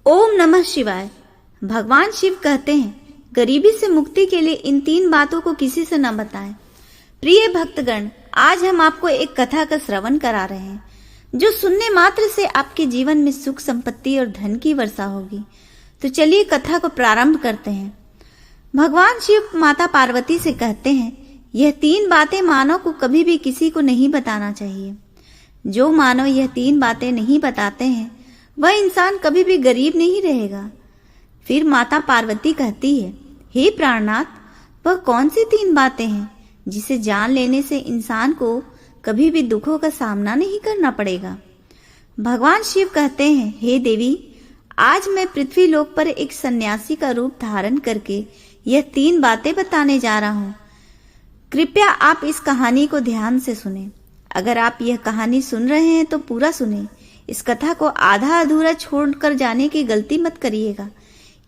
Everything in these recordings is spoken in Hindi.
ओम नमः शिवाय। भगवान शिव कहते हैं, गरीबी से मुक्ति के लिए इन 3 बातों को किसी से न बताएं। प्रिय भक्तगण, आज हम आपको एक कथा का श्रवण करा रहे हैं जो सुनने मात्र से आपके जीवन में सुख, संपत्ति और धन की वर्षा होगी। तो चलिए कथा को प्रारंभ करते हैं। भगवान शिव माता पार्वती से कहते हैं, यह 3 बातें मानव को कभी भी किसी को नहीं बताना चाहिए। जो मानव यह 3 बातें नहीं बताते हैं वह इंसान कभी भी गरीब नहीं रहेगा। फिर माता पार्वती कहती है, हे प्राणनाथ, वह कौन सी 3 बातें हैं जिसे जान लेने से इंसान को कभी भी दुखों का सामना नहीं करना पड़ेगा। भगवान शिव कहते हैं, हे देवी, आज मैं पृथ्वी लोक पर एक सन्यासी का रूप धारण करके यह 3 बातें बताने जा रहा हूँ। कृपया आप इस कहानी को ध्यान से सुने। अगर आप यह कहानी सुन रहे हैं तो पूरा सुने। इस कथा को आधा अधूरा छोड़कर जाने की गलती मत करिएगा,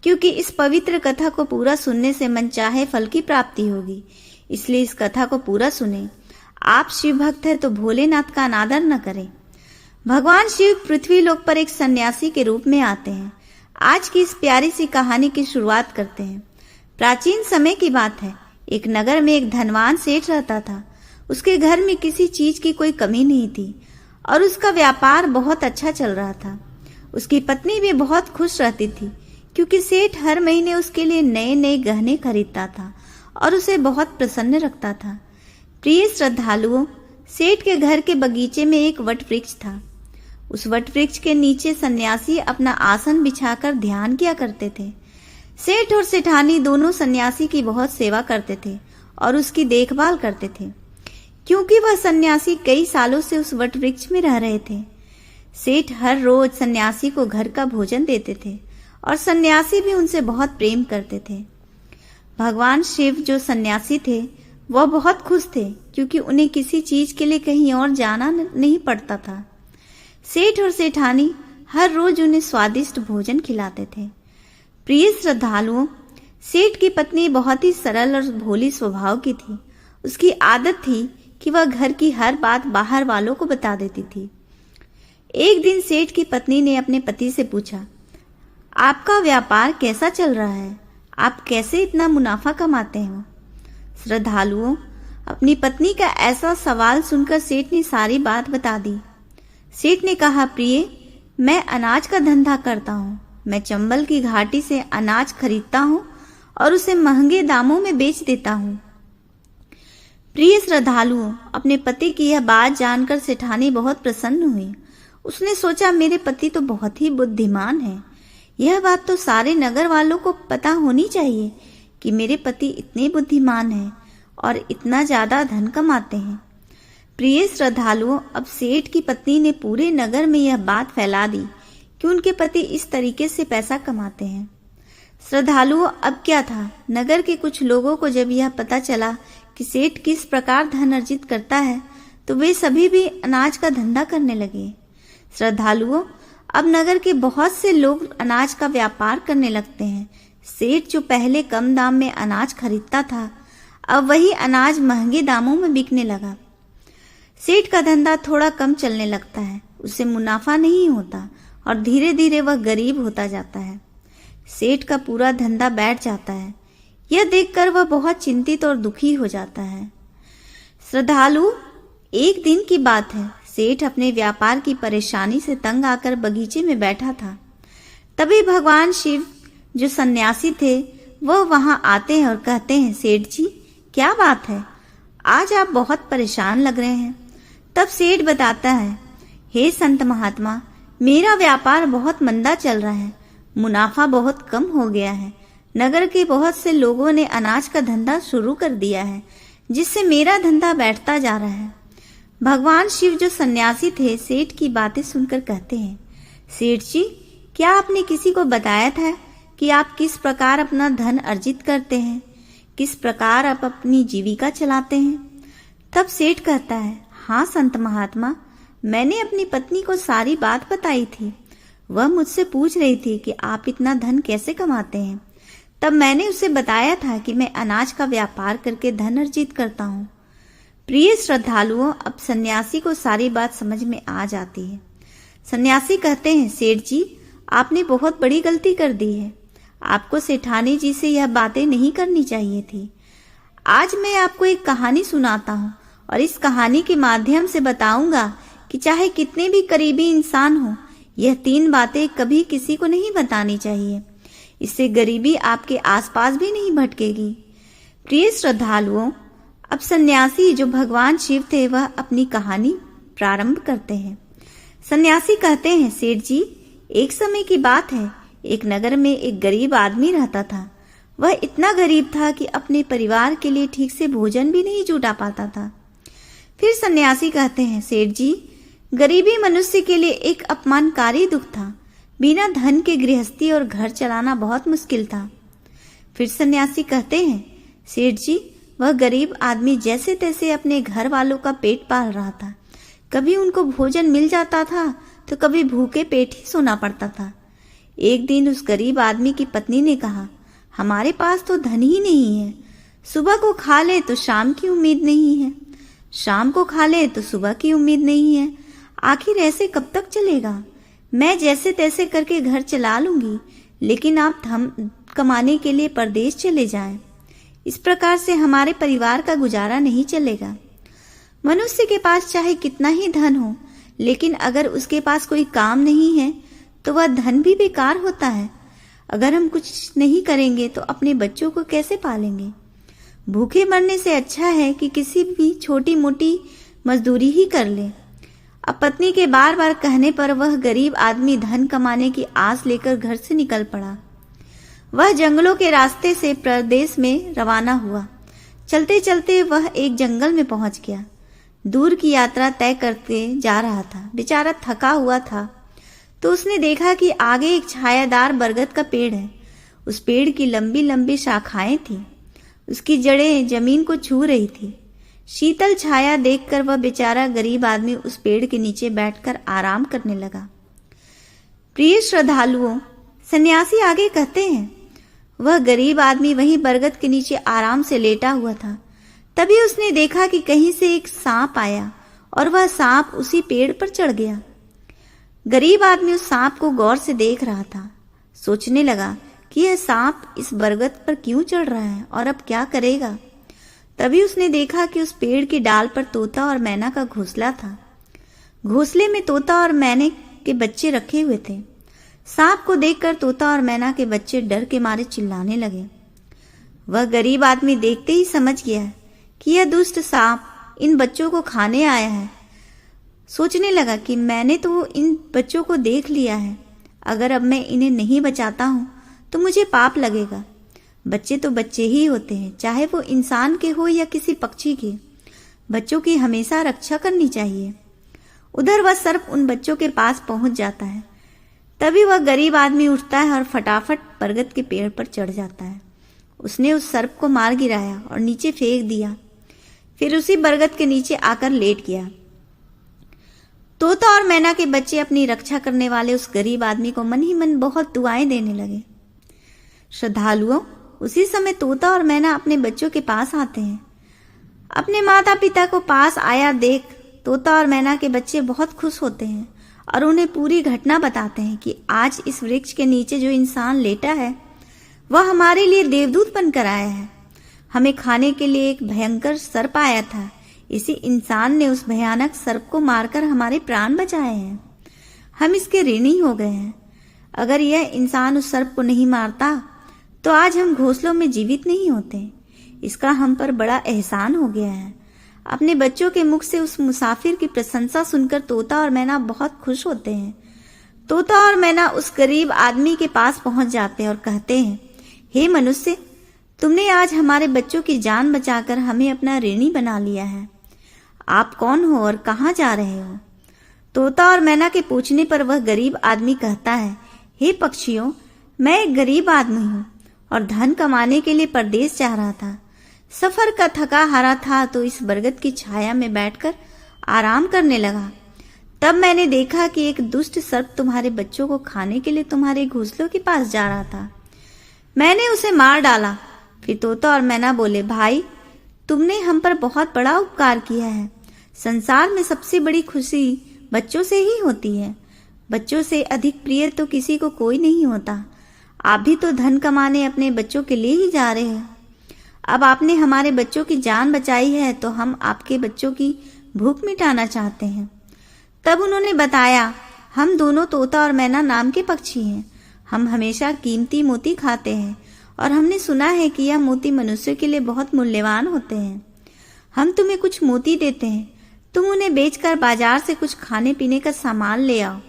क्योंकि इस पवित्र कथा को पूरा सुनने से मनचाहे फल की प्राप्ति होगी। इसलिए इस कथा को पूरा सुने। आप शिव भक्त हैं तो भोलेनाथ का अनादर न करें। भगवान शिव पृथ्वी लोक पर एक सन्यासी के रूप में आते हैं। आज की इस प्यारी सी कहानी की शुरुआत करते हैं। प्राचीन समय की बात है। एक नगर में एक धनवान सेठ रहता था। उसके घर में किसी चीज की कोई कमी नहीं थी और उसका व्यापार बहुत अच्छा चल रहा था। उसकी पत्नी भी बहुत खुश रहती थी, क्योंकि सेठ हर महीने उसके लिए नए नए गहने खरीदता था और उसे बहुत प्रसन्न रखता था। प्रिय श्रद्धालुओं, सेठ के घर के बगीचे में एक वट वृक्ष था। उस वट वृक्ष के नीचे सन्यासी अपना आसन बिछाकर ध्यान किया करते थे। सेठ और सेठानी दोनों सन्यासी की बहुत सेवा करते थे और उसकी देखभाल करते थे, क्योंकि वह सन्यासी कई सालों से उस वट वृक्ष में रह रहे थे। सेठ हर रोज सन्यासी को घर का भोजन देते थे और सन्यासी भी उनसे बहुत प्रेम करते थे। भगवान शिव जो सन्यासी थे वह बहुत खुश थे, क्योंकि उन्हें किसी चीज के लिए कहीं और जाना नहीं पड़ता था। सेठ और सेठानी हर रोज उन्हें स्वादिष्ट भोजन खिलाते थे। प्रिय श्रद्धालुओं, सेठ की पत्नी बहुत ही सरल और भोली स्वभाव की थी। उसकी आदत थी कि वह घर की हर बात बाहर वालों को बता देती थी। एक दिन सेठ की पत्नी ने अपने पति से पूछा, आपका व्यापार कैसा चल रहा है? आप कैसे इतना मुनाफा कमाते हो? श्रद्धालुओं, अपनी पत्नी का ऐसा सवाल सुनकर सेठ ने सारी बात बता दी। सेठ ने कहा, प्रिय, मैं अनाज का धंधा करता हूँ। मैं चंबल की घाटी से अनाज खरीदता हूँ और उसे महंगे दामों में बेच देता हूँ। प्रिय श्रद्धालुओं, अपने पति की यह बात जानकर सेठानी बहुत प्रसन्न हुई। उसने सोचा, मेरे पति तो बहुत ही बुद्धिमान है। यह बात तो सारे नगर वालों को पता होनी चाहिए कि मेरे पति इतने बुद्धिमान हैं और इतना ज्यादा धन कमाते हैं। प्रिय श्रद्धालुओं, अब सेठ की पत्नी ने पूरे नगर में यह बात फैला दी कि उनके पति इस तरीके से पैसा कमाते हैं। श्रद्धालुओं, अब क्या था, नगर के कुछ लोगों को जब यह पता चला कि सेठ किस प्रकार धन अर्जित करता है, तो वे सभी भी अनाज का धंधा करने लगे। श्रद्धालुओं, अब नगर के बहुत से लोग अनाज का व्यापार करने लगते हैं। सेठ जो पहले कम दाम में अनाज खरीदता था, अब वही अनाज महंगे दामों में बिकने लगा। सेठ का धंधा थोड़ा कम चलने लगता है, उसे मुनाफा नहीं होता और धीरे धीरे वह गरीब होता जाता है। सेठ का पूरा धंधा बैठ जाता है। यह देखकर वह बहुत चिंतित और दुखी हो जाता है। श्रद्धालु, एक दिन की बात है। सेठ अपने व्यापार की परेशानी से तंग आकर बगीचे में बैठा था। तभी भगवान शिव जो सन्यासी थे वह वहां आते हैं और कहते हैं, सेठ जी, क्या बात है? आज आप बहुत परेशान लग रहे हैं। तब सेठ बताता है, हे संत महात्मा, मेरा व्यापार बहुत मंदा चल रहा है। मुनाफा बहुत कम हो गया है। नगर के बहुत से लोगों ने अनाज का धंधा शुरू कर दिया है, जिससे मेरा धंधा बैठता जा रहा है। भगवान शिव जो सन्यासी थे सेठ की बातें सुनकर कहते हैं, सेठ जी, क्या आपने किसी को बताया था कि आप किस प्रकार अपना धन अर्जित करते हैं, किस प्रकार आप अपनी जीविका चलाते हैं? तब सेठ कहता है, हाँ संत महात्मा, मैंने अपनी पत्नी को सारी बात बताई थी। वह मुझसे पूछ रही थी कि आप इतना धन कैसे कमाते हैं। तब मैंने उसे बताया था कि मैं अनाज का व्यापार करके धन अर्जित करता हूँ। प्रिय श्रद्धालुओं, अब सन्यासी को सारी बात समझ में आ जाती है। सन्यासी कहते हैं, सेठ जी, आपने बहुत बड़ी गलती कर दी है। आपको सेठानी जी से यह बातें नहीं करनी चाहिए थी। आज मैं आपको एक कहानी सुनाता हूँ और इस कहानी के माध्यम से बताऊंगा कि चाहे कितने भी करीबी इंसान हो, यह 3 बातें कभी किसी को नहीं बतानी चाहिए। इससे गरीबी आपके आसपास भी नहीं भटकेगी। प्रिय श्रद्धालुओं, अब सन्यासी जो भगवान शिव थे वह अपनी कहानी प्रारंभ करते हैं। सन्यासी कहते हैं, सेठ जी, एक समय की बात है, एक नगर में एक गरीब आदमी रहता था। वह इतना गरीब था कि अपने परिवार के लिए ठीक से भोजन भी नहीं जुटा पाता था। फिर सन्यासी कहते हैं, सेठ जी, गरीबी मनुष्य के लिए एक अपमानकारी दुख था। बिना धन के गृहस्थी और घर चलाना बहुत मुश्किल था। फिर सन्यासी कहते हैं, सेठ जी, वह गरीब आदमी जैसे तैसे अपने घर वालों का पेट पाल रहा था। कभी उनको भोजन मिल जाता था तो कभी भूखे पेट ही सोना पड़ता था। एक दिन उस गरीब आदमी की पत्नी ने कहा, हमारे पास तो धन ही नहीं है। सुबह को खा ले तो शाम की उम्मीद नहीं है, शाम को खा ले तो सुबह की उम्मीद नहीं है। आखिर ऐसे कब तक चलेगा? मैं जैसे तैसे करके घर चला लूंगी, लेकिन आप धन कमाने के लिए परदेश चले जाएं। इस प्रकार से हमारे परिवार का गुजारा नहीं चलेगा। मनुष्य के पास चाहे कितना ही धन हो, लेकिन अगर उसके पास कोई काम नहीं है तो वह धन भी बेकार होता है। अगर हम कुछ नहीं करेंगे तो अपने बच्चों को कैसे पालेंगे? भूखे मरने से अच्छा है कि किसी भी छोटी मोटी मजदूरी ही कर ले। अब पत्नी के बार बार कहने पर वह गरीब आदमी धन कमाने की आस लेकर घर से निकल पड़ा। वह जंगलों के रास्ते से प्रदेश में रवाना हुआ। चलते चलते वह एक जंगल में पहुंच गया। दूर की यात्रा तय करते जा रहा था। बेचारा थका हुआ था तो उसने देखा कि आगे एक छायादार बरगद का पेड़ है। उस पेड़ की लंबी लंबी शाखाएं थीं। उसकी जड़ें जमीन को छू रही थी। शीतल छाया देखकर वह बेचारा गरीब आदमी उस पेड़ के नीचे बैठकर आराम करने लगा। प्रिय श्रद्धालुओं, सन्यासी आगे कहते हैं, वह गरीब आदमी वहीं बरगद के नीचे आराम से लेटा हुआ था। तभी उसने देखा कि कहीं से एक सांप आया और वह सांप उसी पेड़ पर चढ़ गया। गरीब आदमी उस सांप को गौर से देख रहा था। सोचने लगा कि यह सांप इस बरगद पर क्यों चढ़ रहा है और अब क्या करेगा। तभी उसने देखा कि उस पेड़ की डाल पर तोता और मैना का घोंसला था। घोंसले में तोता और मैने के बच्चे रखे हुए थे। सांप को देखकर तोता और मैना के बच्चे डर के मारे चिल्लाने लगे। वह गरीब आदमी देखते ही समझ गया कि यह दुष्ट सांप इन बच्चों को खाने आया है। सोचने लगा कि मैंने तो इन बच्चों को देख लिया है, अगर अब मैं इन्हें नहीं बचाता हूं तो मुझे पाप लगेगा। बच्चे तो बच्चे ही होते हैं, चाहे वो इंसान के हो या किसी पक्षी के। बच्चों की हमेशा रक्षा करनी चाहिए। उधर वह सर्प उन बच्चों के पास पहुंच जाता है। तभी वह गरीब आदमी उठता है और फटाफट बरगद के पेड़ पर चढ़ जाता है। उसने उस सर्प को मार गिराया और नीचे फेंक दिया। फिर उसी बरगद के नीचे आकर लेट गया। तोता और मैना के बच्चे अपनी रक्षा करने वाले उस गरीब आदमी को मन ही मन बहुत दुआएं देने लगे। श्रद्धालुओं, उसी समय तोता और मैना अपने बच्चों के पास आते हैं। अपने माता पिता को पास आया देख तोता और मैना के बच्चे बहुत खुश होते हैं और उन्हें पूरी घटना बताते हैं कि आज इस वृक्ष के नीचे जो इंसान लेटा है वह हमारे लिए देवदूत बनकर आया है। हमें खाने के लिए एक भयंकर सर्प आया था। इसी इंसान ने उस भयानक सर्प को मारकर हमारे प्राण बचाए हैं। हम इसके ऋणी हो गए हैं। अगर यह इंसान उस सर्प को नहीं मारता तो आज हम घोंसलों में जीवित नहीं होते। इसका हम पर बड़ा एहसान हो गया है। अपने बच्चों के मुख से उस मुसाफिर की प्रशंसा सुनकर तोता और मैना बहुत खुश होते हैं। तोता और मैना उस गरीब आदमी के पास पहुंच जाते हैं और कहते हैं, हे मनुष्य, तुमने आज हमारे बच्चों की जान बचाकर हमें अपना ऋणी बना लिया है। आप कौन हो और कहाँ जा रहे हो? तोता और मैना के पूछने पर वह गरीब आदमी कहता है, हे पक्षियों, मैं एक गरीब आदमी हूँ और धन कमाने के लिए परदेश जा रहा था। सफर का थका हारा था तो इस बरगद की छाया में बैठकर आराम करने लगा। तब मैंने देखा कि एक दुष्ट सर्प तुम्हारे बच्चों को खाने के लिए तुम्हारे घोंसलों के पास जा रहा था। मैंने उसे मार डाला। फिर तोता और मैना बोले, भाई, तुमने हम पर बहुत बड़ा उपकार किया है। संसार में सबसे बड़ी खुशी बच्चों से ही होती है। बच्चों से अधिक प्रिय तो किसी को कोई नहीं होता। आप भी तो धन कमाने अपने बच्चों के लिए ही जा रहे हैं। अब आपने हमारे बच्चों की जान बचाई है तो हम आपके बच्चों की भूख मिटाना चाहते हैं। तब उन्होंने बताया, हम दोनों तोता और मैना नाम के पक्षी हैं। हम हमेशा कीमती मोती खाते हैं और हमने सुना है कि यह मोती मनुष्य के लिए बहुत मूल्यवान होते हैं। हम तुम्हें कुछ मोती देते हैं, तुम उन्हें बेचकर बाजार से कुछ खाने पीने का सामान ले आओ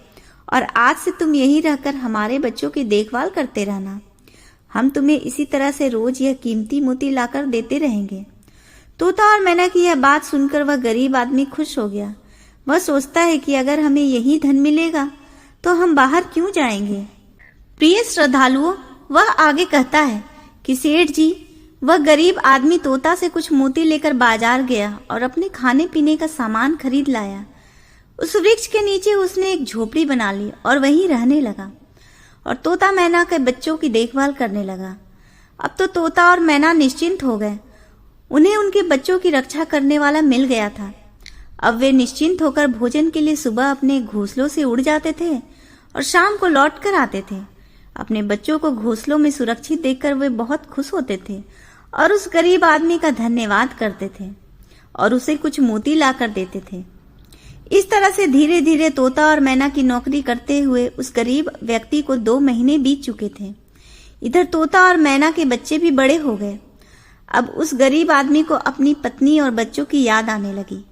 और आज से तुम यहीं रहकर हमारे बच्चों की देखभाल करते रहना। हम तुम्हें इसी तरह से रोज यह कीमती मोती लाकर देते रहेंगे। तोता और मैना की यह बात सुनकर वह गरीब आदमी खुश हो गया। वह सोचता है कि अगर हमें यही धन मिलेगा तो हम बाहर क्यों जाएंगे। प्रिय श्रद्धालुओं, वह आगे कहता है कि सेठ जी, वह गरीब आदमी तोता से कुछ मोती लेकर बाजार गया और अपने खाने पीने का सामान खरीद लाया। उस वृक्ष के नीचे उसने एक झोपड़ी बना ली और वहीं रहने लगा और तोता मैना के बच्चों की देखभाल करने लगा। अब तो तोता और मैना निश्चिंत हो गए। उन्हें उनके बच्चों की रक्षा करने वाला मिल गया था। अब वे निश्चिंत होकर भोजन के लिए सुबह अपने घोंसलों से उड़ जाते थे और शाम को लौट कर आते थे। अपने बच्चों को घोंसलों में सुरक्षित देखकर वे बहुत खुश होते थे और उस गरीब आदमी का धन्यवाद करते थे और उसे कुछ मोती लाकर देते थे। इस तरह से धीरे धीरे तोता और मैना की नौकरी करते हुए उस गरीब व्यक्ति को 2 महीने बीत चुके थे। इधर तोता और मैना के बच्चे भी बड़े हो गए। अब उस गरीब आदमी को अपनी पत्नी और बच्चों की याद आने लगी।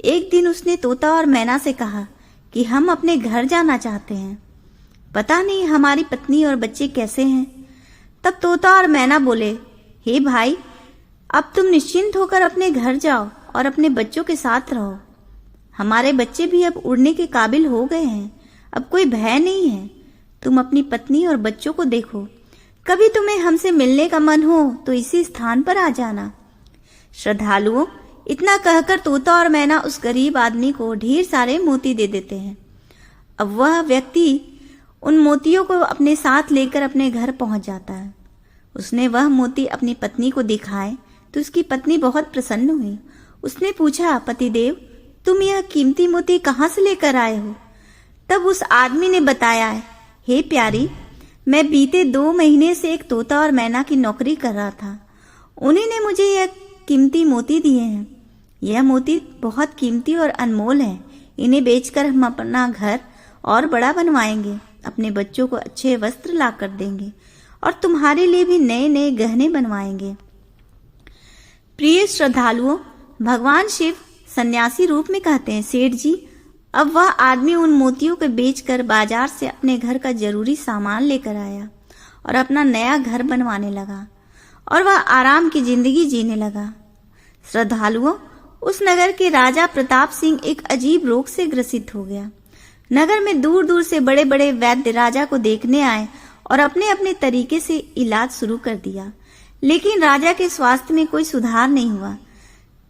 एक दिन उसने तोता और मैना से कहा कि हम अपने घर जाना चाहते हैं। पता नहीं हमारी पत्नी और बच्चे कैसे हैं। तब तोता और मैना बोले, हे भाई, अब तुम निश्चिंत होकर अपने घर जाओ और अपने बच्चों के साथ रहो। हमारे बच्चे भी अब उड़ने के काबिल हो गए हैं, अब कोई भय नहीं है। तुम अपनी पत्नी और बच्चों को देखो। कभी तुम्हें हमसे मिलने का मन हो तो इसी स्थान पर आ जाना। श्रद्धालुओं, इतना कहकर तोता और मैना उस गरीब आदमी को ढेर सारे मोती दे देते हैं। अब वह व्यक्ति उन मोतियों को अपने साथ लेकर अपने घर पहुंच जाता है। उसने वह मोती अपनी पत्नी को दिखाए तो उसकी पत्नी बहुत प्रसन्न हुई। उसने पूछा, पतिदेव, तुम यह कीमती मोती कहाँ से लेकर आए हो? तब उस आदमी ने बताया, हे प्यारी, मैं बीते 2 महीने से एक तोता और मैना की नौकरी कर रहा था। उन्हीं ने मुझे यह कीमती मोती दिए हैं। यह मोती बहुत कीमती और अनमोल है। इन्हें बेचकर हम अपना घर और बड़ा बनवाएंगे, अपने बच्चों को अच्छे वस्त्र लाकर देंगे और तुम्हारे लिए भी नए नए गहने बनवाएंगे। प्रिय श्रद्धालुओं, भगवान शिव सन्यासी रूप में कहते हैं, सेठ जी, अब वह आदमी उन मोतियों को बेचकर बाजार से अपने घर का जरूरी सामान लेकर आया और अपना नया घर बनवाने लगा और वह आराम की जिंदगी जीने लगा। श्रद्धालुओं, उस नगर के राजा प्रताप सिंह एक अजीब रोग से ग्रसित हो गया। नगर में दूर दूर से बड़े बड़े वैद्य राजा को देखने आए और अपने अपने तरीके से इलाज शुरू कर दिया, लेकिन राजा के स्वास्थ्य में कोई सुधार नहीं हुआ।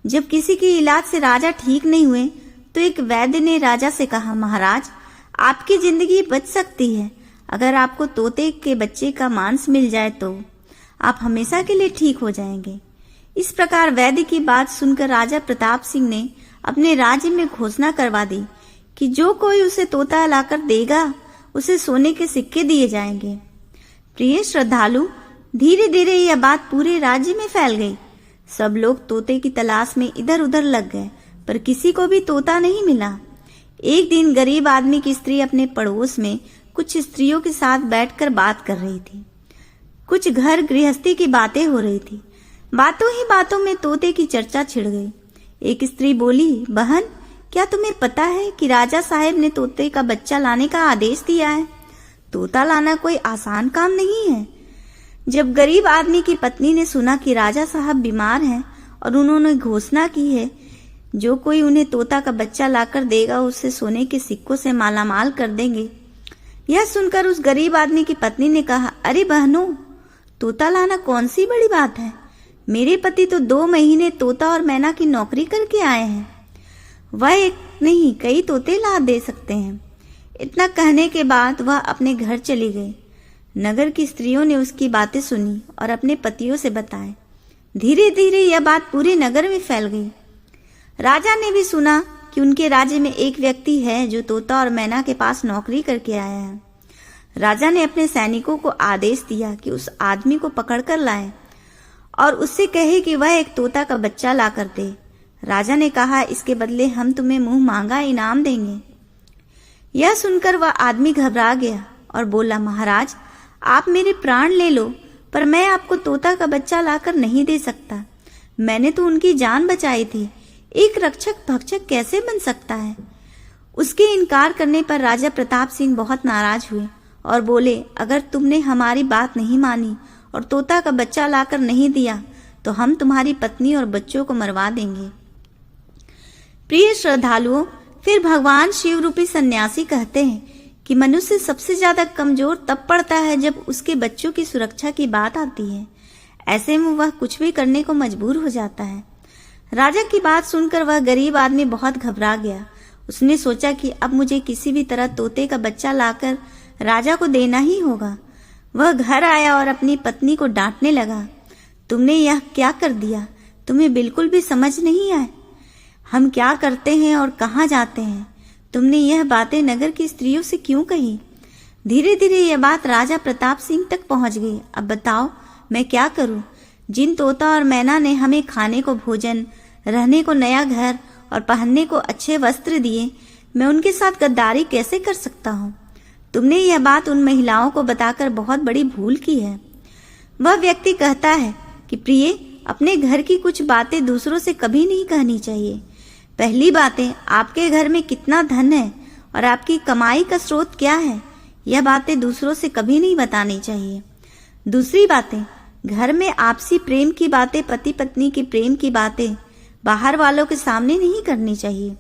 जब किसी के इलाज से राजा ठीक नहीं हुए तो एक वैद्य ने राजा से कहा, महाराज, आपकी जिंदगी बच सकती है अगर आपको तोते के बच्चे का मांस मिल जाए तो आप हमेशा के लिए ठीक हो जाएंगे। इस प्रकार वैद्य की बात सुनकर राजा प्रताप सिंह ने अपने राज्य में घोषणा करवा दी कि जो कोई उसे तोता लाकर देगा उसे सोने के सिक्के दिए जाएंगे। प्रिय श्रद्धालु, धीरे धीरे यह बात पूरे राज्य में फैल गई। सब लोग तोते की तलाश में इधर उधर लग गए, पर किसी को भी तोता नहीं मिला। एक दिन गरीब आदमी की स्त्री अपने पड़ोस में कुछ स्त्रियों के साथ बैठकर बात कर रही थी। कुछ घर गृहस्थी की बातें हो रही थी। बातों ही बातों में तोते की चर्चा छिड़ गई। एक स्त्री बोली, बहन, क्या तुम्हें पता है कि राजा साहब ने तोते का बच्चा लाने का आदेश दिया है? तोता लाना कोई आसान काम नहीं है। जब गरीब आदमी की पत्नी ने सुना कि राजा साहब बीमार हैं और उन्होंने घोषणा की है जो कोई उन्हें तोता का बच्चा लाकर देगा उसे सोने के सिक्कों से मालामाल कर देंगे, यह सुनकर उस गरीब आदमी की पत्नी ने कहा, अरे बहनों, तोता लाना कौन सी बड़ी बात है। मेरे पति तो 2 महीने तोता और मैना की नौकरी करके आए हैं। वह एक नहीं कई तोते ला दे सकते हैं। इतना कहने के बाद वह अपने घर चली गई। नगर की स्त्रियों ने उसकी बातें सुनी और अपने पतियों से बताए। धीरे धीरे यह बात पूरे नगर में फैल गई। राजा ने भी सुना कि उनके राज्य में एक व्यक्ति है जो तोता और मैना के पास नौकरी करके आया है। राजा ने अपने सैनिकों को आदेश दिया कि उस आदमी को पकड़कर लाएं और उससे कहे कि वह एक तोता का बच्चा ला कर दे। राजा ने कहा, इसके बदले हम तुम्हें मुंह मांगा इनाम देंगे। यह सुनकर वह आदमी घबरा गया और बोला, महाराज, आप मेरे प्राण ले लो, पर मैं आपको तोता का बच्चा लाकर नहीं दे सकता। मैंने तो उनकी जान बचाई थी। एक रक्षक भक्षक कैसे बन सकता है? उसके इनकार करने पर राजा प्रताप सिंह बहुत नाराज हुए और बोले, अगर तुमने हमारी बात नहीं मानी और तोता का बच्चा लाकर नहीं दिया तो हम तुम्हारी पत्नी और बच्चों को मरवा देंगे। प्रिय श्रद्धालुओं, फिर भगवान शिव रूपी सन्यासी कहते हैं कि मनुष्य सबसे ज्यादा कमजोर तब पड़ता है जब उसके बच्चों की सुरक्षा की बात आती है। ऐसे में वह कुछ भी करने को मजबूर हो जाता है। राजा की बात सुनकर वह गरीब आदमी बहुत घबरा गया। उसने सोचा कि अब मुझे किसी भी तरह तोते का बच्चा लाकर राजा को देना ही होगा। वह घर आया और अपनी पत्नी को डांटने लगा, तुमने यह क्या कर दिया? तुम्हें बिल्कुल भी समझ नहीं आए हम क्या करते हैं और कहाँ जाते हैं? तुमने यह बातें नगर की स्त्रियों से क्यों कही? धीरे धीरे यह बात राजा प्रताप सिंह तक पहुंच गई। अब बताओ मैं क्या करूं? जिन तोता और मैना ने हमें खाने को भोजन, रहने को नया घर और पहनने को अच्छे वस्त्र दिए, मैं उनके साथ गद्दारी कैसे कर सकता हूं? तुमने यह बात उन महिलाओं को बताकर बहुत बड़ी भूल की है। वह व्यक्ति कहता है कि प्रिय, अपने घर की कुछ बातें दूसरों से कभी नहीं कहनी चाहिए। पहली बातें, आपके घर में कितना धन है और आपकी कमाई का स्रोत क्या है, यह बातें दूसरों से कभी नहीं बतानी चाहिए। दूसरी बातें, घर में आपसी प्रेम की बातें, पति पत्नी की प्रेम की बातें बाहर वालों के सामने नहीं करनी चाहिए।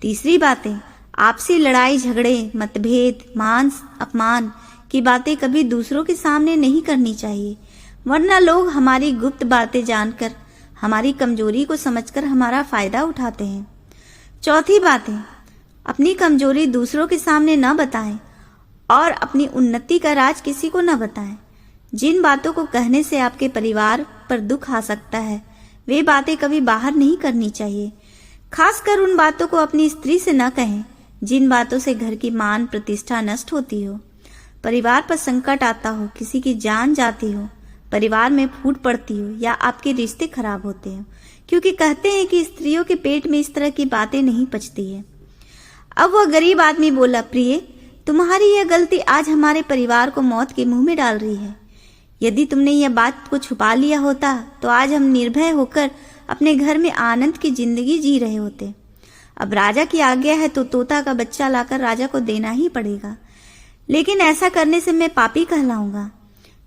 तीसरी बातें, आपसी लड़ाई झगड़े, मतभेद, मान अपमान की बातें कभी दूसरों के सामने नहीं करनी चाहिए, वरना लोग हमारी गुप्त बातें जानकर, हमारी कमजोरी को समझकर हमारा फायदा उठाते हैं। चौथी बातें, अपनी कमजोरी दूसरों के सामने न बताएं और अपनी उन्नति का राज किसी को न बताएं। जिन बातों को कहने से आपके परिवार पर दुख आ सकता है, वे बातें कभी बाहर नहीं करनी चाहिए। खासकर उन बातों को अपनी स्त्री से न कहें जिन बातों से घर की मान प्रतिष्ठा नष्ट होती हो, परिवार पर संकट आता हो, किसी की जान जाती हो, परिवार में फूट पड़ती हो या आपके रिश्ते खराब होते हो, क्योंकि कहते हैं कि स्त्रियों के पेट में इस तरह की बातें नहीं पचती है। अब वह गरीब आदमी बोला, प्रिय, तुम्हारी यह गलती आज हमारे परिवार को मौत के मुंह में डाल रही है। यदि तुमने यह बात को छुपा लिया होता तो आज हम निर्भय होकर अपने घर में आनंद की जिंदगी जी रहे होते। अब राजा की आज्ञा है तो तोता का बच्चा लाकर राजा को देना ही पड़ेगा, लेकिन ऐसा करने से मैं पापी कहलाऊंगा।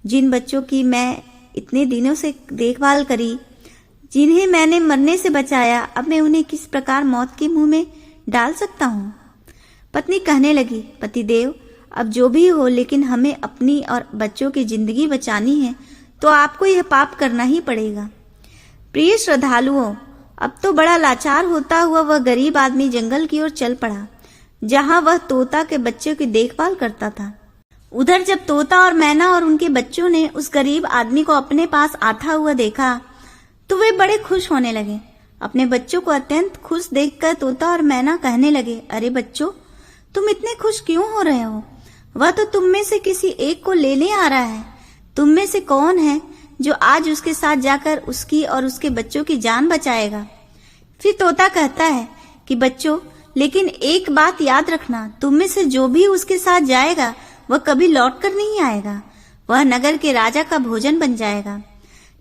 जिन बच्चों की मैं इतने दिनों से देखभाल करी, जिन्हें मैंने मरने से बचाया, अब मैं उन्हें किस प्रकार मौत के मुंह में डाल सकता हूँ? पत्नी कहने लगी, पतिदेव, अब जो भी हो, लेकिन हमें अपनी और बच्चों की जिंदगी बचानी है तो आपको यह पाप करना ही पड़ेगा। प्रिय श्रद्धालुओं, अब तो बड़ा लाचार होता हुआ वह गरीब आदमी जंगल की ओर चल पड़ा, जहां वह तोता के बच्चों की देखभाल करता था। उधर जब तोता और मैना और उनके बच्चों ने उस गरीब आदमी को अपने पास आता हुआ देखा तो वे बड़े खुश होने लगे। अपने बच्चों को अत्यंत खुश देखकर तोता और मैना कहने लगे, अरे बच्चों, तुम इतने खुश क्यों हो रहे हो? वह तो तुम में से किसी एक को लेने आ रहा है। तुम में से कौन है जो आज उसके साथ जाकर उसकी और उसके बच्चों की जान बचाएगा? फिर तोता कहता है कि बच्चों, लेकिन एक बात याद रखना, तुम में से जो भी उसके साथ जाएगा वह कभी लौट कर नहीं आएगा। वह नगर के राजा का भोजन बन जाएगा।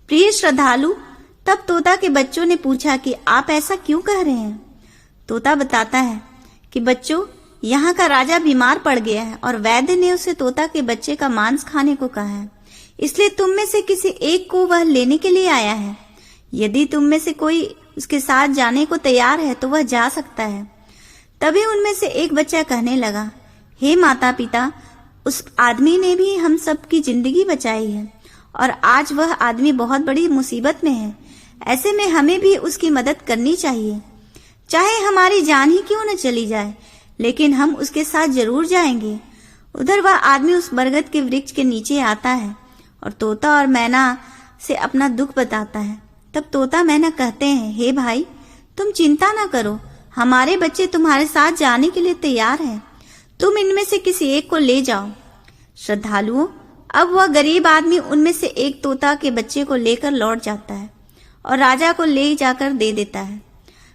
प्रिय श्रद्धालु, तब तोता के बच्चों ने पूछा कि आप ऐसा क्यों कह रहे हैं? तोता बताता है कि बच्चों, यहाँ का राजा बीमार पड़ गया है और वैद्य ने उसे तोता के बच्चे का मांस खाने को कहा है, इसलिए तुम में से किसी एक को वह लेने के लिए आया है। यदि तुम में से कोई उसके साथ जाने को तैयार है तो वह जा सकता है। तभी उनमें से एक बच्चा कहने लगा, हे माता पिता, उस आदमी ने भी हम सब की जिंदगी बचाई है और आज वह आदमी बहुत बड़ी मुसीबत में है। ऐसे में हमें भी उसकी मदद करनी चाहिए, चाहे हमारी जान ही क्यों न चली जाए, लेकिन हम उसके साथ जरूर जाएंगे। उधर वह आदमी उस बरगद के वृक्ष के नीचे आता है और तोता और मैना से अपना दुख बताता है। तब तोता मैना कहते हैं, हे भाई, तुम चिंता ना करो, हमारे बच्चे तुम्हारे साथ जाने के लिए तैयार हैं। तुम इनमें से किसी एक को ले जाओ। श्रद्धालुओं, अब वह गरीब आदमी उनमें से एक तोता के बच्चे को लेकर लौट जाता है और राजा को ले जाकर दे देता है।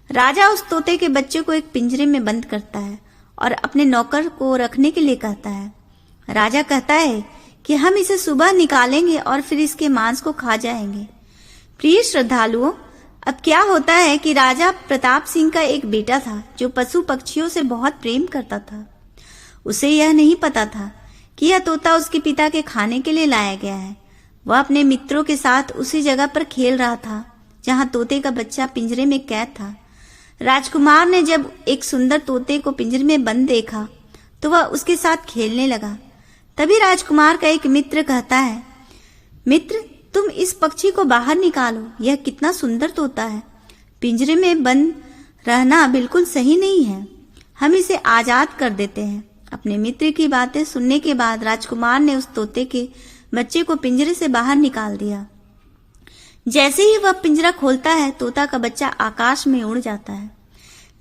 राजा उस तोते के बच्चे को एक पिंजरे में बंद करता है और अपने नौकर को रखने के लिए कहता है। राजा कहता है कि हम इसे सुबह निकालेंगे और फिर इसके मांस को खा जाएंगे। प्रिय श्रद्धालुओं, अब क्या होता है कि राजा प्रताप सिंह का एक बेटा था जो पशु पक्षियों से बहुत प्रेम करता था। उसे यह नहीं पता था कि यह तोता उसके पिता के खाने के लिए लाया गया है। वह अपने मित्रों के साथ उसी जगह पर खेल रहा था जहां तोते का बच्चा पिंजरे में कैद था। राजकुमार ने जब एक सुंदर तोते को पिंजरे में बंद देखा तो वह उसके साथ खेलने लगा। तभी राजकुमार का एक मित्र कहता है, मित्र, तुम इस पक्षी को बाहर निकालो। यह कितना सुंदर तोता है। पिंजरे में बंद रहना बिल्कुल सही नहीं है। हम इसे आजाद कर देते हैं। अपने मित्र की बातें सुनने के बाद राजकुमार ने उस तोते के बच्चे को पिंजरे से बाहर निकाल दिया। जैसे ही वह पिंजरा खोलता है, तोता का बच्चा आकाश में उड़ जाता है।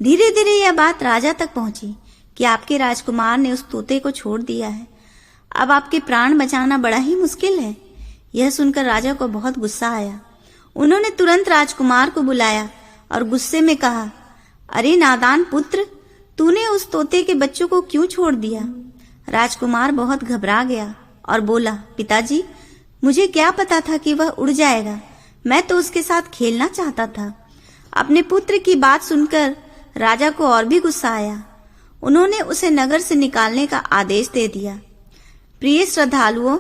धीरे धीरे यह बात राजा तक पहुंची कि आपके राजकुमार ने उस तोते को छोड़ दिया है। अब आपके प्राण बचाना बड़ा ही मुश्किल है। यह सुनकर राजा को बहुत गुस्सा आया। उन्होंने तुरंत राजकुमार को बुलाया और गुस्से में कहा, अरे नादान पुत्र, तूने उस तोते के बच्चों को क्यों छोड़ दिया? राजकुमार बहुत घबरा गया और बोला, पिताजी, मुझे क्या पता था कि वह उड़ जाएगा। मैं तो उसके साथ खेलना चाहता था। अपने पुत्र की बात सुनकर राजा को और भी गुस्सा आया। उन्होंने उसे नगर से निकालने का आदेश दे दिया। प्रिय श्रद्धालुओं,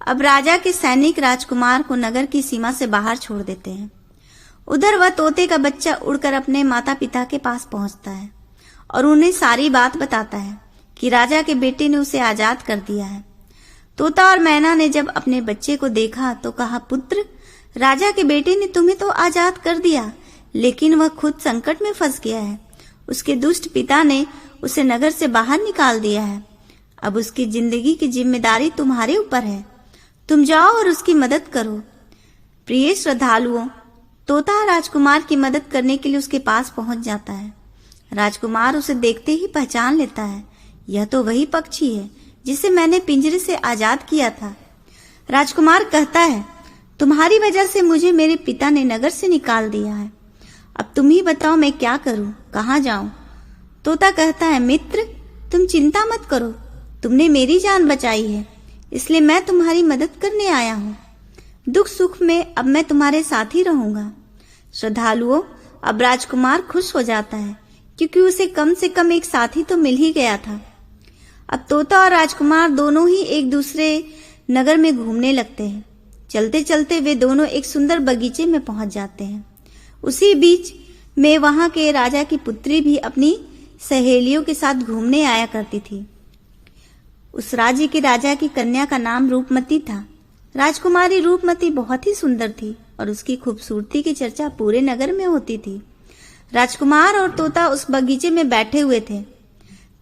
अब राजा के सैनिक राजकुमार को नगर की सीमा से बाहर छोड़ देते हैं। उधर वह तोते का बच्चा उड़कर अपने माता पिता के पास पहुंचता है और उन्हें सारी बात बताता है कि राजा के बेटे ने उसे आजाद कर दिया है। तोता और मैना ने जब अपने बच्चे को देखा तो कहा, पुत्र, राजा के बेटे ने तुम्हें तो आजाद कर दिया, लेकिन वह खुद संकट में फंस गया है। उसके दुष्ट पिता ने उसे नगर से बाहर निकाल दिया है। अब उसकी जिंदगी की जिम्मेदारी तुम्हारे ऊपर है। तुम जाओ और उसकी मदद करो। प्रिय श्रद्धालुओं, तोता राजकुमार की मदद करने के लिए उसके पास पहुंच जाता है। राजकुमार उसे देखते ही पहचान लेता है। यह तो वही पक्षी है जिसे मैंने पिंजरे से आजाद किया था। राजकुमार कहता है, तुम्हारी वजह से मुझे मेरे पिता ने नगर से निकाल दिया है। अब तुम ही बताओ मैं क्या करूं, कहाँ जाऊं? तोता कहता है, मित्र, तुम चिंता मत करो। तुमने मेरी जान बचाई है, इसलिए मैं तुम्हारी मदद करने आया हूँ। दुख सुख में अब मैं तुम्हारे साथ ही रहूंगा। श्रद्धालुओं, अब राजकुमार खुश हो जाता है क्योंकि उसे कम से कम एक साथी तो मिल ही गया था। अब तोता और राजकुमार दोनों ही एक दूसरे नगर में घूमने लगते हैं। चलते चलते वे दोनों एक सुंदर बगीचे में पहुंच जाते हैं। उसी बीच में वहां के राजा की पुत्री भी अपनी सहेलियों के साथ घूमने आया करती थी। उस राज्य के राजा की कन्या का नाम रूपमती था। राजकुमारी रूपमती बहुत ही सुंदर थी और उसकी खूबसूरती की चर्चा पूरे नगर में होती थी। राजकुमार और तोता उस बगीचे में बैठे हुए थे।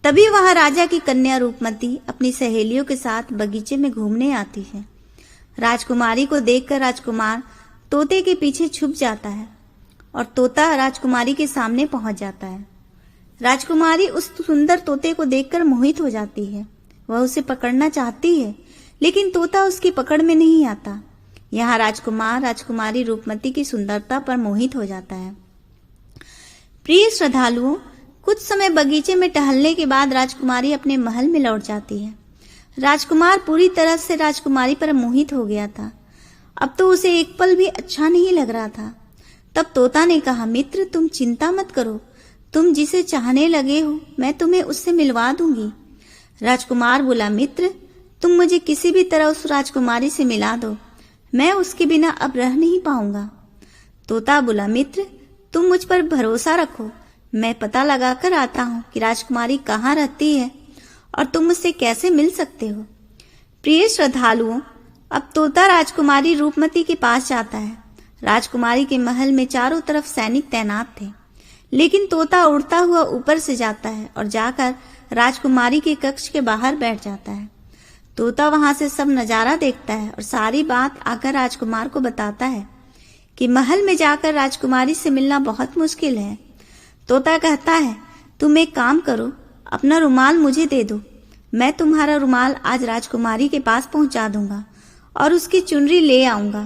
तभी वहां राजा की कन्या रूपमती अपनी सहेलियों के साथ बगीचे में घूमने आती है। राजकुमारी को देखकर राजकुमार तोते के पीछे छुप जाता है और तोता राजकुमारी के सामने पहुंच जाता है। राजकुमारी उस सुंदर तोते को देखकर मोहित हो जाती है। वह उसे पकड़ना चाहती है, लेकिन तोता उसकी पकड़ में नहीं आता। यहाँ राजकुमार राजकुमारी रूपमती की सुंदरता पर मोहित हो जाता है। प्रिय श्रद्धालुओं, कुछ समय बगीचे में टहलने के बाद राजकुमारी अपने महल में लौट जाती है। राजकुमार पूरी तरह से राजकुमारी पर मोहित हो गया था। अब तो उसे एक पल भी अच्छा नहीं लग रहा था। तब तोता ने कहा, मित्र, तुम चिंता मत करो। तुम जिसे चाहने लगे हो मैं तुम्हें उससे मिलवा दूंगी। राजकुमार बोला, मित्र, तुम मुझे किसी भी तरह उस राजकुमारी से मिला दो। मैं उसके बिना अब रह नहीं पाऊंगा। तोता बोला, मित्र, तुम मुझ पर भरोसा रखो। मैं पता लगाकर आता हूँ कि राजकुमारी कहाँ रहती है और तुम मुझसे कैसे मिल सकते हो। प्रिय श्रद्धालुओं, अब तोता राजकुमारी रूपमती के पास जाता है। राजकुमारी के महल में चारों तरफ सैनिक तैनात थे, लेकिन तोता उड़ता हुआ ऊपर से जाता है और जाकर राजकुमारी के कक्ष के बाहर बैठ जाता है। तोता वहां से सब नजारा देखता है और सारी बात आकर राजकुमार को बताता है कि महल में जाकर राजकुमारी से मिलना बहुत मुश्किल है। तोता कहता है, तुम एक काम करो, अपना रुमाल मुझे दे दो। मैं तुम्हारा रुमाल आज राजकुमारी के पास पहुंचा दूंगा और उसकी चुनरी ले आऊंगा।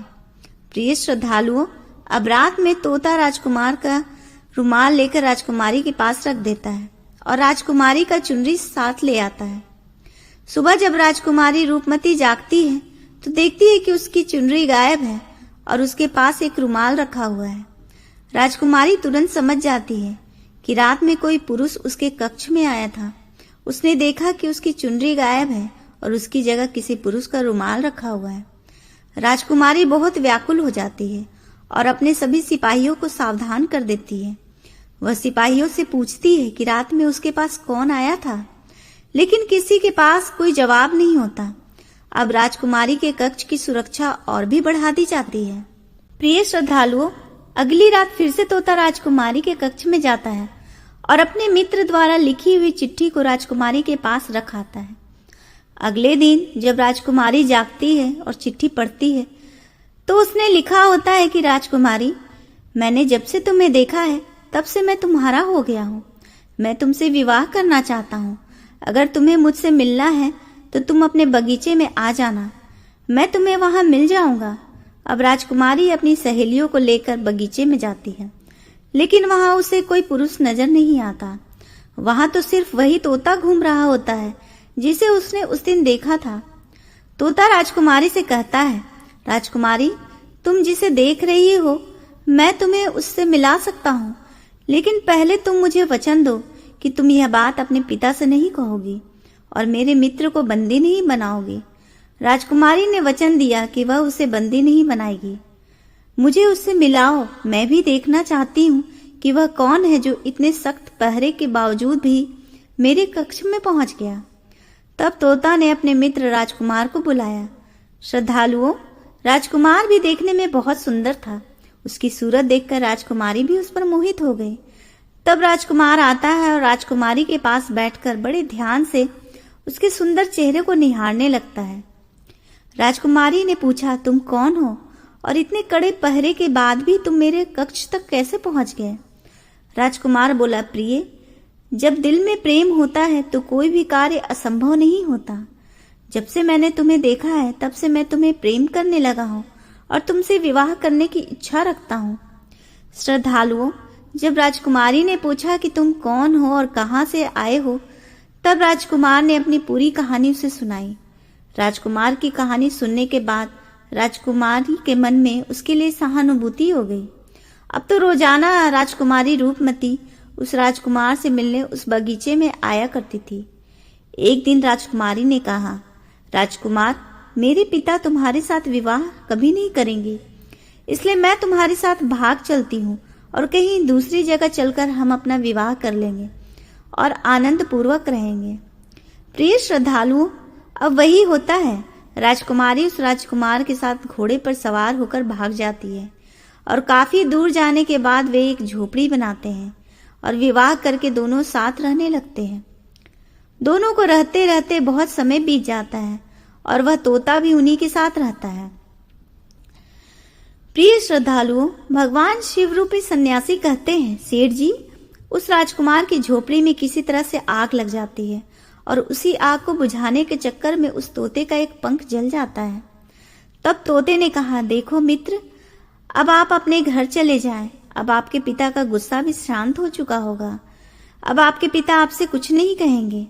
प्रिय श्रद्धालुओं, अब रात में तोता राजकुमार का रुमाल लेकर राजकुमारी के पास रख देता है और राजकुमारी का चुनरी साथ ले आता है। सुबह जब राजकुमारी रूपमती जागती है तो देखती है कि उसकी चुनरी गायब है और उसके पास एक रुमाल रखा हुआ है। राजकुमारी तुरंत समझ जाती है कि रात में कोई पुरुष उसके कक्ष में आया था। उसने देखा कि उसकी चुनरी गायब है और उसकी जगह किसी पुरुष का रुमाल रखा हुआ है। राजकुमारी बहुत व्याकुल हो जाती है और अपने सभी सिपाहियों को सावधान कर देती है। वह सिपाहियों से पूछती है कि रात में उसके पास कौन आया था, लेकिन किसी के पास कोई जवाब नहीं होता। अब राजकुमारी के कक्ष की सुरक्षा और भी बढ़ा दी जाती है। प्रिय श्रद्धालुओं, अगली रात फिर से तोता राजकुमारी के कक्ष में जाता है और अपने मित्र द्वारा लिखी हुई चिट्ठी को राजकुमारी के पास रख आता है। अगले दिन जब राजकुमारी जागती है और चिट्ठी पढ़ती है तो उसने लिखा होता है कि राजकुमारी, मैंने जब से तुम्हें देखा है तब से मैं तुम्हारा हो गया हूँ। मैं तुमसे विवाह करना चाहता हूँ। अगर तुम्हें मुझसे मिलना है तो तुम अपने बगीचे में आ जाना, मैं तुम्हें वहां मिल जाऊंगा। अब राजकुमारी अपनी सहेलियों को लेकर बगीचे में जाती है, लेकिन वहां उसे कोई पुरुष नजर नहीं आता। वहां तो सिर्फ वही तोता घूम रहा होता है जिसे उसने उस दिन देखा था। तोता राजकुमारी से कहता है, राजकुमारी, तुम जिसे देख रही हो मैं तुम्हें उससे मिला सकता हूँ, लेकिन पहले तुम मुझे वचन दो कि तुम यह बात अपने पिता से नहीं कहोगी और मेरे मित्र को बंदी नहीं बनाओगी। राजकुमारी ने वचन दिया कि वह उसे बंदी नहीं बनाएगी। मुझे उससे मिलाओ, मैं भी देखना चाहती हूँ कि वह कौन है जो इतने सख्त पहरे के बावजूद भी मेरे कक्ष में पहुंच गया। तब तोता ने अपने मित्र राजकुमार को बुलाया। श्रद्धालुओं, राजकुमार भी देखने में बहुत सुंदर था। उसकी सूरत देखकर राजकुमारी भी उस पर मोहित हो गई। तब राजकुमार आता है और राजकुमारी के पास बैठकर बड़े ध्यान से उसके सुंदर चेहरे को निहारने लगता है। राजकुमारी ने पूछा, तुम कौन हो और इतने कड़े पहरे के बाद भी तुम मेरे कक्ष तक कैसे पहुंच गए? राजकुमार बोला, प्रिय, जब दिल में प्रेम होता है तो कोई भी कार्य असंभव नहीं होता। जब से मैंने तुम्हें देखा है तब से मैं तुम्हें प्रेम करने लगा हूँ और तुमसे विवाह करने की इच्छा रखता हूँ। श्रद्धालुओं, जब राजकुमारी ने पूछा कि तुम कौन हो और कहाँ से आए हो, तब राजकुमार ने अपनी पूरी कहानी उसे सुनाई। राजकुमार की कहानी सुनने के बाद राजकुमारी के मन में उसके लिए सहानुभूति हो गई। अब तो रोजाना राजकुमारी रूपमती उस राजकुमार से मिलने उस बगीचे में आया करती थी। एक दिन राजकुमारी ने कहा, राजकुमार, मेरे पिता तुम्हारे साथ विवाह कभी नहीं करेंगे, इसलिए मैं तुम्हारे साथ भाग चलती हूँ और कहीं दूसरी जगह चलकर हम अपना विवाह कर लेंगे और आनंद पूर्वक रहेंगे। प्रिय श्रद्धालुओं, अब वही होता है। राजकुमारी उस राजकुमार के साथ घोड़े पर सवार होकर भाग जाती है और काफी दूर जाने के बाद वे एक झोपड़ी बनाते हैं और विवाह करके दोनों साथ रहने लगते हैं। दोनों को रहते रहते बहुत समय बीत जाता है और वह तोता भी उन्हीं के साथ रहता है। प्रिय श्रद्धालुओं, भगवान शिव रूपी सन्यासी कहते हैं, सेठ जी, उस राजकुमार की झोपड़ी में किसी तरह से आग लग जाती है और उसी आग को बुझाने के चक्कर में उस तोते का एक पंख जल जाता है। तब तोते ने कहा, देखो मित्र, अब आप अपने घर चले जाएं। अब आपके पिता का गुस्सा भी शांत हो चुका होगा। अब आपके पिता आपसे कुछ नहीं कहेंगे।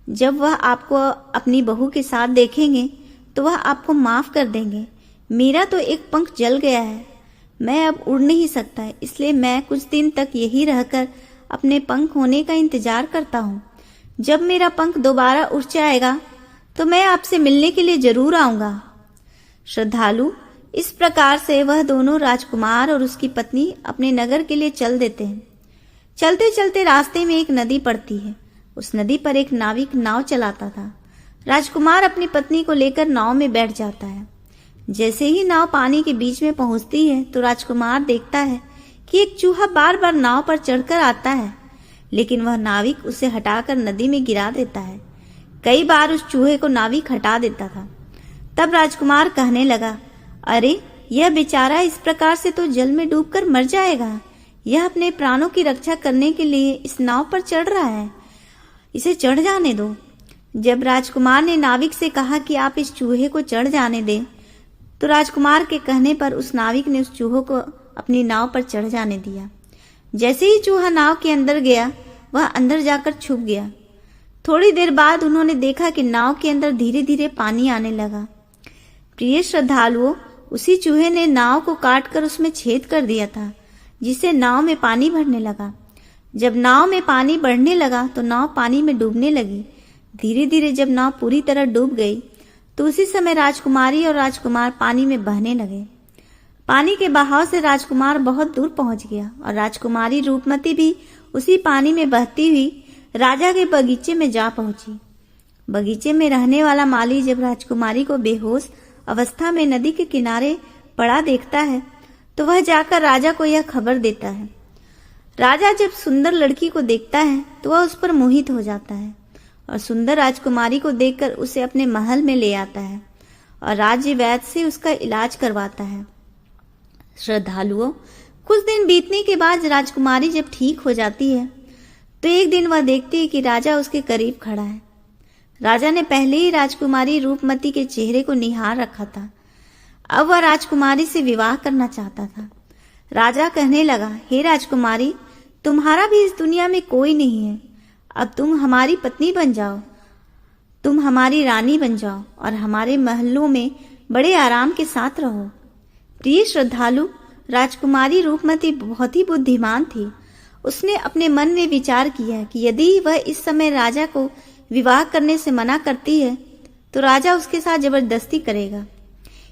जब वह आपको अपनी बहू के साथ देखेंगे तो वह आपको माफ कर देंगे। मेरा तो एक पंख जल गया है, मैं अब उड़ नहीं सकता, इसलिए मैं कुछ दिन तक यही रहकर अपने पंख होने का इंतजार करता हूँ। जब मेरा पंख दोबारा उड़ जाएगा तो मैं आपसे मिलने के लिए जरूर आऊंगा। श्रद्धालु, इस प्रकार से वह दोनों राजकुमार और उसकी पत्नी अपने नगर के लिए चल देते हैं। चलते चलते रास्ते में एक नदी पड़ती है। उस नदी पर एक नाविक नाव चलाता था। राजकुमार अपनी पत्नी को लेकर नाव में बैठ जाता है। जैसे ही नाव पानी के बीच में पहुंचती है तो राजकुमार देखता है कि एक चूहा बार बार नाव पर चढ़कर आता है, लेकिन वह नाविक उसे हटाकर नदी में गिरा देता है। कई बार उस चूहे को नाविक हटा देता था। तब राजकुमार कहने लगा, अरे यह बेचारा इस प्रकार से तो जल में डूबकर मर जाएगा। यह अपने प्राणों की रक्षा करने के लिए इस नाव पर चढ़ रहा है, इसे चढ़ जाने दो। जब राजकुमार ने नाविक से कहा कि आप इस चूहे को चढ़ जाने दें, तो राजकुमार के कहने पर उस नाविक ने उस चूहे को अपनी नाव पर चढ़ जाने दिया। जैसे ही चूहा नाव के अंदर गया, वह अंदर जाकर छुप गया। थोड़ी देर बाद उन्होंने देखा कि नाव के अंदर धीरे धीरे पानी आने लगा। प्रिय श्रद्धालुओं, उसी चूहे ने नाव को काटकर उसमें छेद कर दिया था, जिससे नाव में पानी भरने लगा। जब नाव में पानी बढ़ने लगा तो नाव पानी में डूबने लगी। धीरे धीरे जब नाव पूरी तरह डूब गई तो उसी समय राजकुमारी और राजकुमार पानी में बहने लगे। पानी के बहाव से राजकुमार बहुत दूर पहुंच गया और राजकुमारी रूपमती भी उसी पानी में बहती हुई राजा के बगीचे में जा पहुंची। बगीचे में रहने वाला माली जब राजकुमारी को बेहोश अवस्था में नदी के किनारे पड़ा देखता है तो वह जाकर राजा को यह खबर देता है। राजा जब सुंदर लड़की को देखता है तो वह उस पर मोहित हो जाता है और सुंदर राजकुमारी को देखकर उसे अपने महल में ले आता है और राज्य वैद्य से उसका इलाज करवाता है। श्रद्धालुओं, कुछ दिन बीतने के बाद राजकुमारी जब ठीक हो जाती है तो एक दिन वह देखती है कि राजा उसके करीब खड़ा है। राजा ने पहले ही राजकुमारी रूपमती के चेहरे को निहार रखा था। अब वह राजकुमारी से विवाह करना चाहता था। राजा कहने लगा, हे राजकुमारी, तुम्हारा भी इस दुनिया में कोई नहीं है। अब तुम हमारी पत्नी बन जाओ, तुम हमारी रानी बन जाओ और हमारे महलों में बड़े आराम के साथ रहो। प्रिय श्रद्धालु, राजकुमारी रूपमती बहुत ही बुद्धिमान थी। उसने अपने मन में विचार किया कि यदि वह इस समय राजा को विवाह करने से मना करती है तो राजा उसके साथ जबरदस्ती करेगा।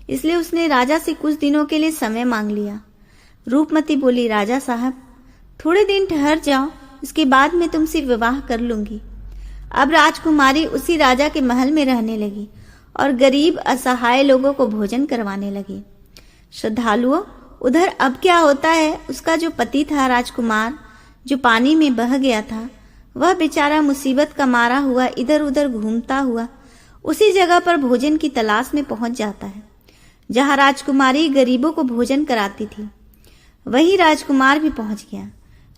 इसलिए उसने राजा से कुछ दिनों के लिए समय मांग लिया। रूपमती बोली, राजा साहब, थोड़े दिन ठहर जाओ, इसके बाद मैं तुमसे विवाह कर लूंगी। अब राजकुमारी उसी राजा के महल में रहने लगी और गरीब असहाय लोगों को भोजन करवाने लगी। श्रद्धालुओं, उधर अब क्या होता है, उसका जो पति था राजकुमार, जो पानी में बह गया था, वह बेचारा मुसीबत का मारा हुआ इधर उधर घूमता हुआ उसी जगह पर भोजन की तलाश में पहुंच जाता है जहां राजकुमारी गरीबों को भोजन कराती थी। वही राजकुमार भी पहुंच गया।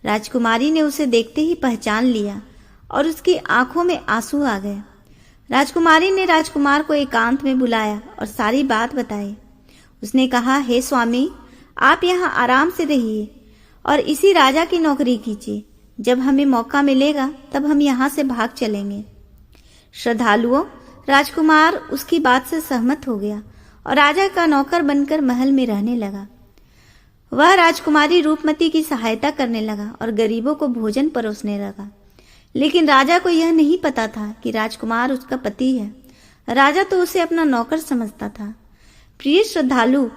राजकुमारी ने उसे देखते ही पहचान लिया और उसकी आंखों में आंसू आ गए। राजकुमारी ने राजकुमार को एकांत में बुलाया और सारी बात बताई। उसने कहा, हे स्वामी, आप यहाँ आराम से रहिए और इसी राजा की नौकरी कीजिए। जब हमें मौका मिलेगा तब हम यहाँ से भाग चलेंगे। श्रद्धालुओं, राजकुमार उसकी बात से सहमत हो गया और राजा का नौकर बनकर महल में रहने लगा। वह राजकुमारी रूपमती की सहायता करने लगा और गरीबों को भोजन परोसने लगा। लेकिन राजा को यह नहीं पता था कि राजकुमार उसका पति है। राजा तो उसे अपना नौकर समझता था। प्रिय श्रद्धालु,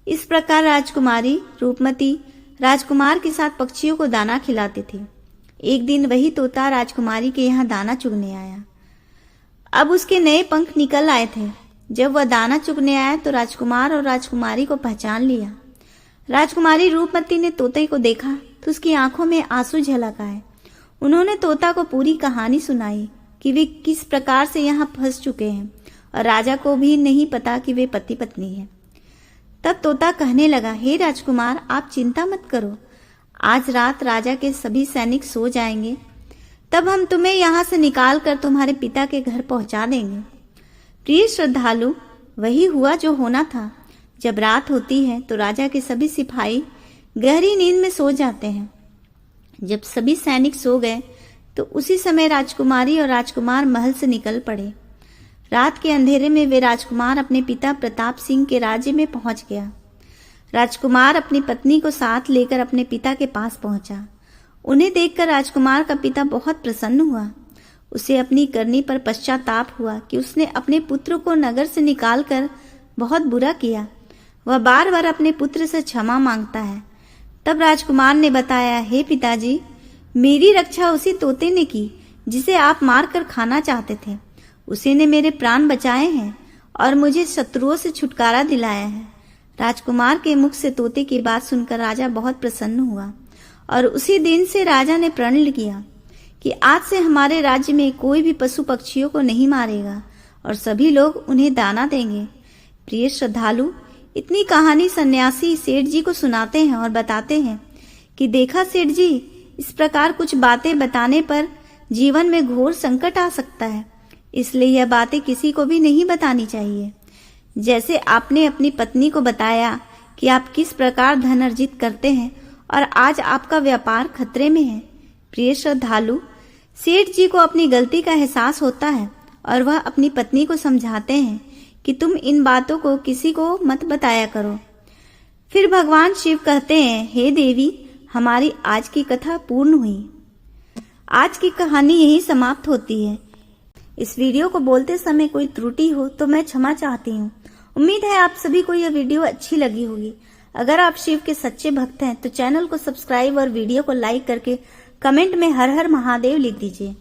इस प्रकार राजकुमारी रूपमती राजकुमार के साथ पक्षियों को दाना खिलाती थी। एक दिन वही तोता राजकुमारी के यहाँ दाना चुगने आया। अब उसके नए पंख निकल आए थे। जब वह दाना चुगने आया तो राजकुमार और राजकुमारी को पहचान लिया। राजकुमारी रूपमती ने तोते को देखा तो उसकी आंखों में आंसू झलक आए। उन्होंने तोता को पूरी कहानी सुनाई कि वे किस प्रकार से यहाँ फंस चुके हैं और राजा को भी नहीं पता कि वे पति पत्नी हैं। तब तोता कहने लगा, हे राजकुमार, आप चिंता मत करो। आज रात राजा के सभी सैनिक सो जाएंगे, तब हम तुम्हें यहाँ से निकाल कर तुम्हारे पिता के घर पहुंचा देंगे। प्रिय श्रद्धालु, वही हुआ जो होना था। जब रात होती है तो राजा के सभी सिपाही गहरी नींद में सो जाते हैं। जब सभी सैनिक सो गए तो उसी समय राजकुमारी और राजकुमार महल से निकल पड़े। रात के अंधेरे में वे राजकुमार अपने पिता प्रताप सिंह के राज्य में पहुंच गया। राजकुमार अपनी पत्नी को साथ लेकर अपने पिता के पास पहुंचा। उन्हें देखकर राजकुमार का पिता बहुत प्रसन्न हुआ। उसे अपनी करनी पर पश्चाताप हुआ कि उसने अपने पुत्र को नगर से निकालकर बहुत बुरा किया। वह बार बार अपने पुत्र से क्षमा मांगता है। तब राजकुमार ने बताया, हे पिताजी, मेरी रक्षा उसी तोते ने की जिसे आप मार कर खाना चाहते थे। उसी ने मेरे प्राण बचाए हैं और मुझे शत्रुओं से छुटकारा दिलाया है। राजकुमार के मुख से तोते की बात सुनकर राजा बहुत प्रसन्न हुआ और उसी दिन से राजा ने प्रण किया कि आज से हमारे राज्य में कोई भी पशु पक्षियों को नहीं मारेगा और सभी लोग उन्हें दाना देंगे। प्रिय श्रद्धालु, इतनी कहानी सन्यासी सेठ जी को सुनाते हैं और बताते हैं कि देखा सेठ जी, इस प्रकार कुछ बातें बताने पर जीवन में घोर संकट आ सकता है, इसलिए यह बातें किसी को भी नहीं बतानी चाहिए। जैसे आपने अपनी पत्नी को बताया कि आप किस प्रकार धन अर्जित करते हैं और आज आपका व्यापार खतरे में है। प्रिय श्रद्धालु, सेठ जी को अपनी गलती का एहसास होता है और वह अपनी पत्नी को समझाते हैं कि तुम इन बातों को किसी को मत बताया करो। फिर भगवान शिव कहते हैं, हे देवी, हमारी आज की कथा पूर्ण हुई। आज की कहानी यही समाप्त होती है। इस वीडियो को बोलते समय कोई त्रुटि हो तो मैं क्षमा चाहती हूँ। उम्मीद है आप सभी को यह वीडियो अच्छी लगी होगी। अगर आप शिव के सच्चे भक्त हैं तो चैनल को सब्सक्राइब और वीडियो को लाइक करके कमेंट में हर हर महादेव लिख दीजिए।